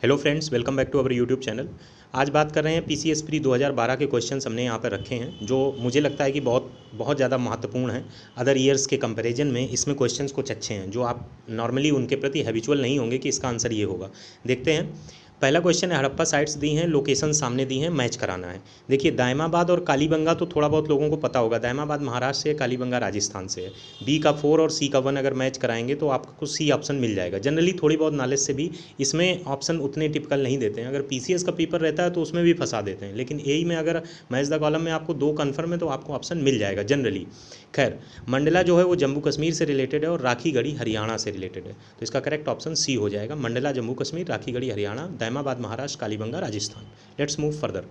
Hello friends, welcome back to our YouTube channel. आज बात कर रहे हैं पीसीएस प्री 2012 के क्वेश्चंस हमने यहाँ पर रखे हैं जो मुझे लगता है कि बहुत बहुत ज़्यादा महत्वपूर्ण हैं। अदर ईयर्स के कंपैरिजन में इसमें क्वेश्चंस कुछ अच्छे हैं जो आप नॉर्मली उनके प्रति हैबिचुअल नहीं होंगे कि इसका आंसर ये होगा। देखते हैं। पहला क्वेश्चन है, हड़प्पा साइट्स दी हैं, लोकेशन सामने दी हैं, मैच कराना है। देखिए, दायमाबाद और कालीबंगा तो थोड़ा बहुत लोगों को पता होगा। दायमाबाद महाराष्ट्र से है, कालीबंगा राजस्थान से है। बी का 4 और सी का 1 अगर मैच कराएंगे तो आपको सी ऑप्शन मिल जाएगा। जनरली थोड़ी बहुत नॉलेज से भी इसमें ऑप्शन उतने टिपिकल नहीं देते हैं। अगर पीसीएस का पेपर रहता है तो उसमें भी फंसा देते हैं, लेकिन एई में अगर मैच द कॉलम में आपको 2 कन्फर्म है तो आपको ऑप्शन मिल जाएगा जनरली। खैर, मंडला जो है वो जम्मू कश्मीर से रिलेटेड है और राखीगढ़ी हरियाणा से रिलेटेड है, तो इसका करेक्ट ऑप्शन सी हो जाएगा। Mandla Jammu Kashmir, Rakhigarhi Haryana, Daimabad Maharashtra, Kalibanga Rajasthan. Let's move further.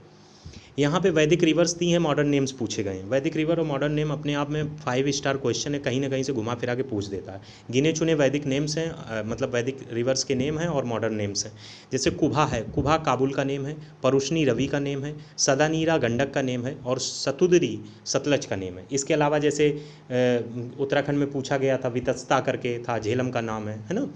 यहाँ पे वैदिक रिवर्स दी हैं, मॉडर्न नेम्स पूछे गए हैं। वैदिक रिवर और मॉडर्न नेम अपने आप में 5 स्टार क्वेश्चन है, कहीं ना कहीं से घुमा फिरा के पूछ देता है। गिने चुने वैदिक नेम्स हैं, मतलब वैदिक रिवर्स के नेम हैं और मॉडर्न नेम्स हैं। जैसे कुभा है, कुभा काबुल का नेम है। परुष्णी रवि का नेम है। सदानीरा गंडक का नेम है और सतुदरी सतलज का नेम है। इसके अलावा जैसे उत्तराखंड में पूछा गया था, वितस्ता करके था, झेलम का नाम है ना।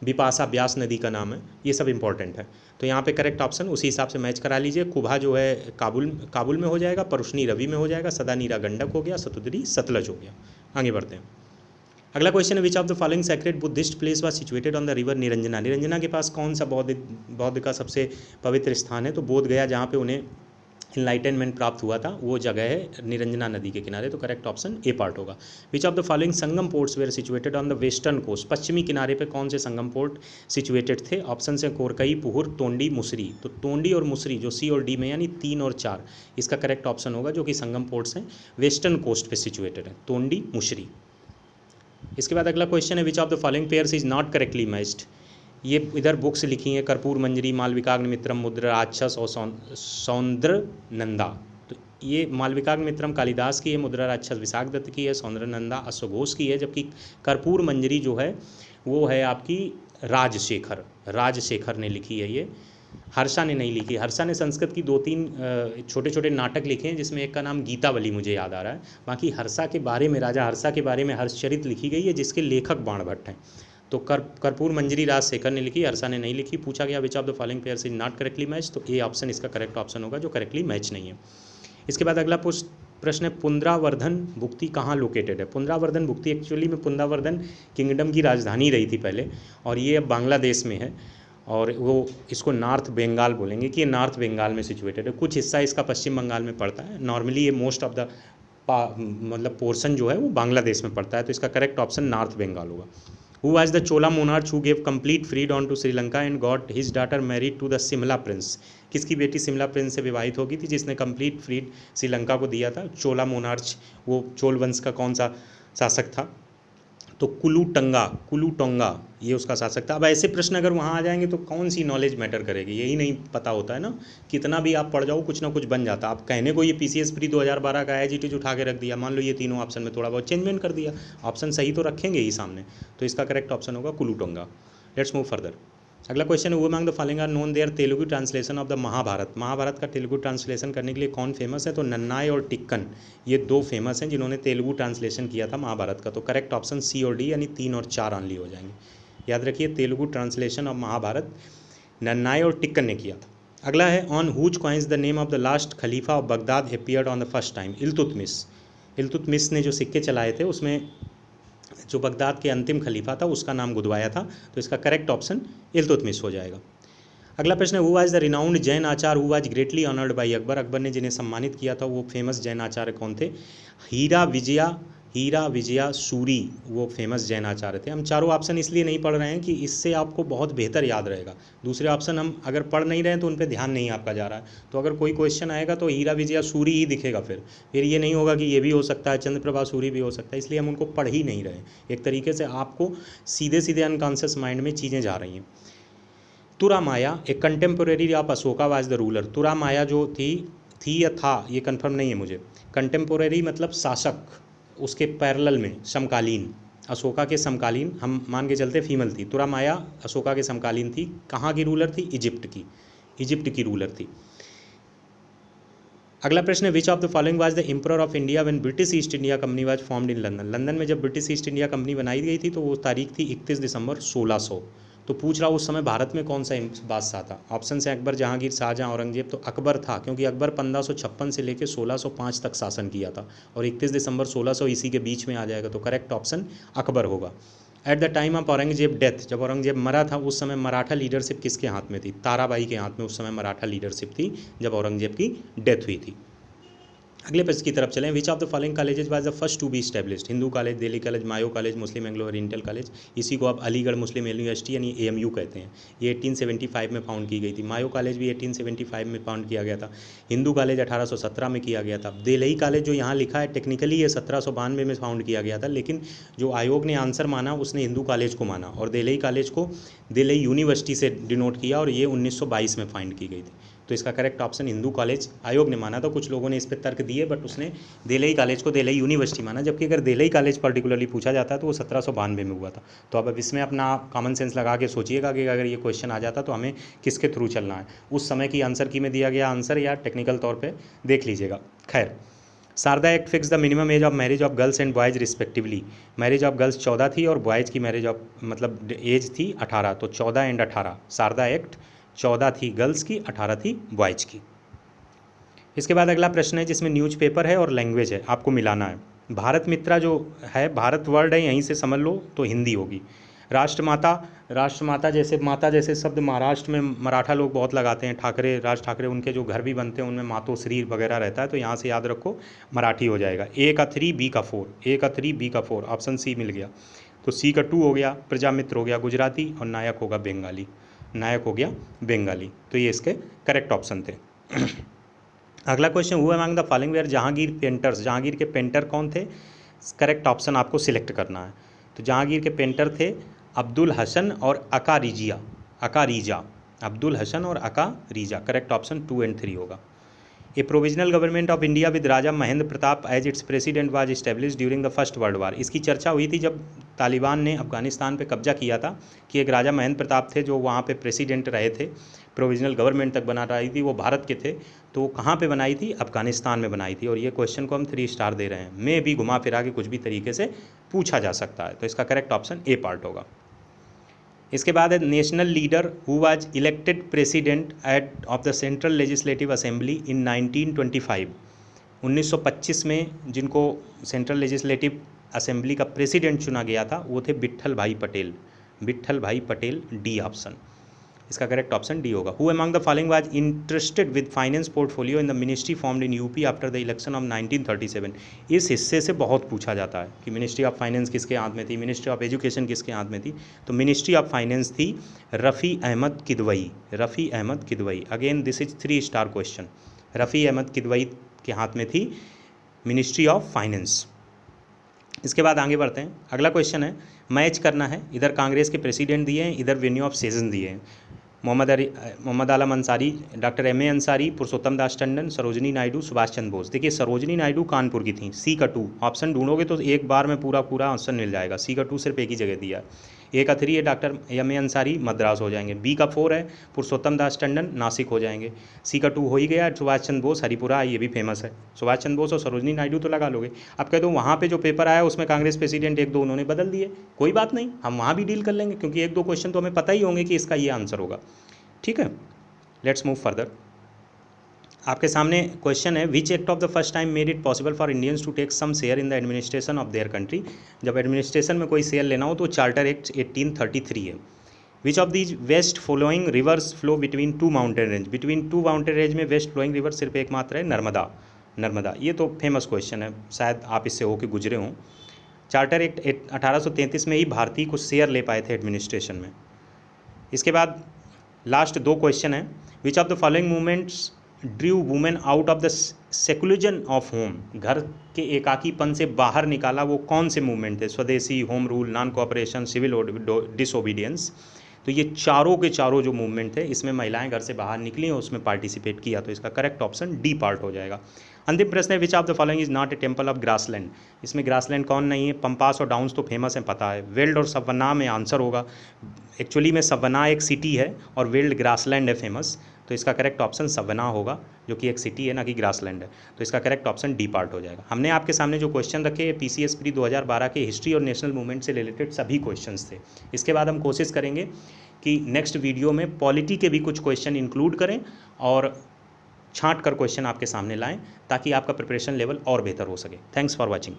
बिपाशा ब्यास नदी का नाम है। ये सब इंपॉर्टेंट है, तो यहाँ पे करेक्ट ऑप्शन उसी हिसाब से मैच करा लीजिए। कुभा जो है काबुल में हो जाएगा, परुष्णी रवि में हो जाएगा, सदानीरा गंडक हो गया, सतुदरी सतलज हो गया। आगे बढ़ते हैं। अगला क्वेश्चन है, which of the following sacred Buddhist place was situated on the river Niranjana. Niranjana के पास कौन सा बौद्ध का सबसे पवित्र स्थान है? तो बोध गया, जहाँ पे उन्हें इनलाइटनमेंट प्राप्त हुआ था, वो जगह है निरंजना नदी के किनारे, तो करेक्ट ऑप्शन ए पार्ट होगा। Which of the following Sangam ports were situated on the western coast. पश्चिमी किनारे पे कौन से संगम पोर्ट सिचुएटेड थे? ऑप्शन है कोरकई, पुहुर, तोंडी, मुसरी। तो तोंडी और मुसरी जो सी और डी में यानी 3 और 4, इसका करेक्ट ऑप्शन होगा, जो कि संगम पोर्ट्स हैं, वेस्टर्न कोस्ट पे सिचुएटेड है, तोंडी, मुसरी। इसके बाद अगला क्वेश्चन है, which of the following pairs is not correctly matched. ये इधर बुक्स लिखी हैं, कर्पूर मंजरी, मालविकाग्निमित्रम, मुद्राराक्षस और सौंद्र नंदा। तो ये मालविकाग्निमित्रम कालिदास की है, मुद्राराक्षस विशाख दत्त की है, सौंद्र नंदा अश्वघोष की है, जबकि कर्पूर मंजरी जो है वो है आपकी राजशेखर ने लिखी है। ये हर्षा ने नहीं लिखी। हर्षा ने संस्कृत की 2-3 छोटे छोटे नाटक लिखे हैं, जिसमें एक का नाम गीतावली मुझे याद आ रहा है। बाकी हर्षा के बारे में, राजा हर्षा के बारे में हर्षचरित लिखी गई है, जिसके लेखक बाणभट्ट हैं। तो कर्पूर मंजरी राजशेखर ने लिखी, हर्षा ने नहीं लिखी। पूछा गया विच of the following pairs is not correctly match, तो ए ऑप्शन इसका करेक्ट ऑप्शन होगा, जो करेक्टली मैच नहीं है। इसके बाद अगला प्रश्न है, पुनरावर्धन भुक्ति कहाँ लोकेटेड है। पुनरावर्धन भुक्ति एक्चुअली में पुनरावर्धन किंगडम की राजधानी रही थी पहले, और ये अब बांग्लादेश में है, और वो इसको नॉर्थ बंगाल बोलेंगे कि ये नॉर्थ बंगाल में सिचुएटेड है। कुछ हिस्सा इसका पश्चिम बंगाल में पड़ता है। नॉर्मली ये मोस्ट ऑफ द मतलब पोर्शन जो है वो बांग्लादेश में पड़ता है, तो इसका करेक्ट ऑप्शन नॉर्थ बंगाल होगा। Who was the Chola monarch who gave complete freedom to Sri Lanka and got his daughter married to the Simla prince? किसकी बेटी सिमला प्रिंस से विवाहित होगी थी, जिसने कंप्लीट फ्रीड श्रीलंका को दिया था? चोला मोनार्च, वो चोल वंश का कौन सा शासक था? तो कुलूटोंगा ये उसका शासक था। अब ऐसे प्रश्न अगर वहाँ आ जाएंगे तो कौन सी नॉलेज मैटर करेगी, यही नहीं पता होता है ना। कितना भी आप पढ़ जाओ, कुछ ना कुछ बन जाता। आप कहने को ये पीसीएस प्री 2012 का एज इट इज उठा के रख दिया, मान लो ये तीनों ऑप्शन में थोड़ा बहुत चेंजमेंट कर दिया, ऑप्शन सही तो रखेंगे ही सामने, तो इसका करेक्ट ऑप्शन होगा कुलूटोंगा। Let's move further. अगला क्वेश्चन है, वो among the following are known their Telugu translation of the Mahabharata. Mahabharata का तेलुगु ट्रांसलेशन करने के लिए कौन फेमस है? तो नन्नाय और टिक्कन, ये 2 फेमस हैं जिन्होंने तेलुगु ट्रांसलेशन किया था महाभारत का। तो करेक्ट ऑप्शन सी और डी यानी 3 और 4 ऑनली हो जाएंगे। याद रखिए, तेलुगु ट्रांसलेशन ऑफ महाभारत नन्नाय और टिक्कन ने किया था। अगला है, on whose coins the name of the last khalifa of Baghdad appeared on the first time. Iltutmish ने जो सिक्के चलाए थे उसमें जो बगदाद के अंतिम खलीफा था उसका नाम गुदवाया था, तो इसका करेक्ट ऑप्शन इल्तुतमिश हो जाएगा। अगला प्रश्न है, who was the renowned Jain Acharya who was greatly honoured bye Akbar. Akbar ने जिन्हें सम्मानित किया था वो फेमस जैन आचार्य कौन थे? हीरा विजया सूरी वो फेमस जैन आचार्य थे। हम चारों ऑप्शन इसलिए नहीं पढ़ रहे हैं कि इससे आपको बहुत बेहतर याद रहेगा। दूसरे ऑप्शन हम अगर पढ़ नहीं रहे हैं तो उन पर ध्यान नहीं आपका जा रहा है, तो अगर कोई क्वेश्चन आएगा तो हीरा विजया सूरी ही दिखेगा, फिर ये नहीं होगा कि ये भी हो सकता है, चंद्रप्रभा सूरी भी हो सकता है, इसलिए हम उनको पढ़ ही नहीं रहे। एक तरीके से आपको सीधे सीधे अनकॉन्शियस माइंड में चीज़ें जा रही हैं। तुरा माया एक contemporary of Ashoka was the ruler. Tura Maya जो थी या था, ये कंफर्म नहीं है मुझे। कंटेम्पोरेरी मतलब शासक, उसके पैरेलल में समकालीन, अशोका के समकालीन हम मान के चलते फीमेल थी। तुरा माया अशोका के समकालीन थी। कहाँ की रूलर थी? इजिप्ट की रूलर थी। अगला प्रश्न है, which of the following was the emperor of India when British east India company was formed in London. London में जब ब्रिटिश ईस्ट इंडिया कंपनी बनाई गई थी तो वो तारीख थी 31 दिसंबर 1600। तो पूछ रहा उस समय भारत में कौन सा बादशाह था। ऑप्शन है अकबर, जहांगीर, शाहजहां, औरंगजेब। तो अकबर था, क्योंकि अकबर 1556 से लेकर 1605 तक शासन किया था और 31 दिसंबर 1600 ईस्वी के बीच में आ जाएगा। तो करेक्ट ऑप्शन अकबर होगा। At the time of Aurangzeb death, जब औरंगजेब मरा था उस समय मराठा लीडरशिप किसके हाथ में थी? ताराबाई के हाथ में उस समय मराठा लीडरशिप थी जब औरंगजेब की डेथ हुई थी। अगले प्रश्न की तरफ चलें। Which of the following colleges was the first to be established? Hindu college, Delhi college, Mayo college, Muslim Anglo Oriental college. इसी को आप अलीगढ़ मुस्लिम यूनिवर्सिटी यानी AMU कहते हैं। ये 1875 में फाउंड की गई थी। मायो कॉलेज भी 1875 में फाउंड किया गया था। हिंदू कॉलेज 1817 में किया गया था। दिल्ली कॉलेज जो यहाँ लिखा है टेक्निकली ये 1792 में फाउंड किया गया था, लेकिन जो आयोग ने आंसर माना उसने हिंदू कॉलेज को माना और दिल्ली कॉलेज को दिल्ली यूनिवर्सिटी से डिनोट किया और ये 1922 में फाइंड की गई थी। तो इसका करेक्ट ऑप्शन हिंदू कॉलेज आयोग ने माना था। कुछ लोगों ने इस पर तर्क दिए बट उसने दिल्ली कॉलेज को दिल्ली यूनिवर्सिटी माना, जबकि अगर दिल्ली कॉलेज पर्टिकुलरली पूछा जाता तो वो 1792 में हुआ था। तो अब इसमें अपना कॉमन सेंस लगा के सोचिएगा कि अगर ये क्वेश्चन आ जाता तो हमें किसके थ्रू चलना है। उस समय की आंसर की में दिया गया आंसर या टेक्निकल तौर पर देख लीजिएगा। खैर, Sharda act fix the minimum age of marriage of girls and boys respectively. Marriage of girls 14 थी और बॉयज़ की मैरिज ऑफ मतलब एज थी 18। तो 14 एंड 18 शारदा एक्ट 14 थी गर्ल्स की, 18 थी बॉयज़ की। इसके बाद अगला प्रश्न है जिसमें न्यूज़पेपर है और लैंग्वेज है, आपको मिलाना है। भारत मित्रा जो है, भारत वर्ड है, यहीं से समझ लो तो हिंदी होगी। राष्ट्रमाता, राष्ट्रमाता जैसे माता जैसे शब्द महाराष्ट्र में मराठा लोग बहुत लगाते हैं। ठाकरे, राज ठाकरे, उनके जो घर भी बनते हैं उनमें मातोश्री वगैरह रहता है, तो यहाँ से याद रखो मराठी हो जाएगा। A का 3 B का 4, A का 3 B का 4, ऑप्शन C मिल गया। तो C का 2 हो गया, प्रजामित्र हो गया गुजराती और नायक होगा बंगाली। नायक हो गया बंगाली। तो ये इसके करेक्ट ऑप्शन थे। अगला question, who among the following were Jahangir painters? Jahangir के पेंटर कौन थे? करेक्ट ऑप्शन आपको सिलेक्ट करना है। तो जहांगीर के पेंटर थे अब्दुल हसन और अका रिजिया, अका रीजा, अब्दुल हसन और aka Reeza. Correct option 2 and 3 होगा। A provisional government of India with Raja Mahendra Pratap as its president was establish during the first world war. इसकी चर्चा हुई थी जब तालिबान ने अफगानिस्तान पे कब्जा किया था कि एक राजा महेंद्र प्रताप थे जो वहाँ पे प्रेसिडेंट रहे थे, प्रोविजनल गवर्नमेंट तक बना रही थी, वो भारत के थे। तो वो कहाँ पे बनाई थी? अफगानिस्तान में बनाई थी। और ये क्वेश्चन को हम 3 स्टार दे रहे हैं। मैं भी घुमा फिरा के कुछ भी तरीके से पूछा जा सकता है। तो इसका करेक्ट ऑप्शन A पार्ट होगा। इसके बाद है national leader who was elected president at of the central legislative assembly in 1925। 1925 में जिनको सेंट्रल लेजिस्लेटिव असेंबली का प्रेसिडेंट चुना गया था वो थे विट्ठल भाई पटेल। विट्ठल भाई पटेल, डी ऑप्शन। इसका करेक्ट ऑप्शन डी होगा। Who among the following was interested with finance portfolio in the ministry formed in UP after the election of 1937। इस हिस्से से बहुत पूछा जाता है कि मिनिस्ट्री ऑफ फाइनेंस किसके हाथ में थी, मिनिस्ट्री ऑफ एजुकेशन किसके हाथ में थी। तो मिनिस्ट्री ऑफ फाइनेंस थी Rafi Ahmed Kidwai, Rafi Ahmed Kidwai. Again this is 3 star question. Rafi Ahmed Kidwai के हाथ में थी मिनिस्ट्री ऑफ फाइनेंस। इसके बाद आगे बढ़ते हैं। अगला क्वेश्चन है, मैच करना है। इधर कांग्रेस के प्रेसिडेंट दिए हैं, इधर वेन्यू ऑफ सेशन दिए हैं। Mohammad Alam Ansari, doctor M A Ansari, Purushottam Das Tandon, Sarojini Naidu, Subhash Chandra Bose. देखिए सरोजनी नायडू कानपुर की थी। C का 2 ऑप्शन ढूंढोगे तो एक बार में पूरा पूरा ऑप्शन मिल जाएगा। C का 2 सिर्फ एक ही जगह दिया है। A का 3 है doctor M A Ansari, Madras हो जाएंगे। B का 4 है पुरुषोत्तम दास टंडन, नासिक हो जाएंगे। C का 2 हो ही गया, सुभाष चंद्र बोस, हरिपुरा, ये भी फेमस है। सुभाष चंद्र बोस और सरोजनी नायडू तो लगा लोगे। अब कह दो वहाँ पे जो पेपर आया उसमें कांग्रेस प्रेसिडेंट 1-2 उन्होंने बदल दिए, कोई बात नहीं, हम वहाँ भी डील कर लेंगे क्योंकि 1-2 क्वेश्चन तो हमें पता ही होंगे कि इसका ये आंसर होगा। ठीक है, लेट्स मूव फर्दर। आपके सामने क्वेश्चन है, which act of the first time made it possible for Indians to take some share in the administration of their country. जब एडमिनिस्ट्रेशन में कोई शेयर लेना हो तो चार्टर एक्ट 1833 है। Which of these west flowing rivers flow between 2 mountain range. Between 2 mountain range में west flowing river सिर्फ एक मात्र है, नर्मदा। नर्मदा, ये तो फेमस क्वेश्चन है, शायद आप इससे होके गुजरे हों। चार्टर एक्ट 1833 में ही भारतीय कुछ शेयर ले पाए थे एडमिनिस्ट्रेशन में। इसके बाद लास्ट 2 क्वेश्चन है, which of the following movements Drew women out of the secularism of home. घर के एकाकीपन से बाहर निकाला वो कौन से मूवमेंट थे? Swadeshi, home rule, non cooperation, civil disobedience. तो ये चारों के चारों जो मूवमेंट थे इसमें महिलाएं घर से बाहर निकली और उसमें पार्टिसिपेट किया। तो इसका करेक्ट ऑप्शन डी पार्ट हो जाएगा। अंतिम प्रश्न है, which of the following is not a temple of grassland. इसमें ग्रासलैंड कौन नहीं है? पंपास और डाउन्स तो फेमस है, पता है। वेल्ड और सवन्ना में आंसर होगा। एक्चुअली में सवन्ना एक सिटी है और वेल्ड ग्रासलैंड है फेमस। तो इसका करेक्ट ऑप्शन सवन्ना होगा, जो कि एक सिटी है ना कि ग्रासलैंड है। तो इसका करेक्ट ऑप्शन डी पार्ट हो जाएगा। हमने आपके सामने जो क्वेश्चन रखे PCS प्री 2012 के हिस्ट्री और नेशनल मूवमेंट से रिलेटेड सभी क्वेश्चंस थे। इसके बाद हम कोशिश करेंगे कि नेक्स्ट वीडियो में पॉलिटी के भी कुछ क्वेश्चन इंक्लूड करें और छांट कर क्वेश्चन आपके सामने लाएं ताकि आपका प्रिपरेशन लेवल और बेहतर हो सके। Thanks for watching.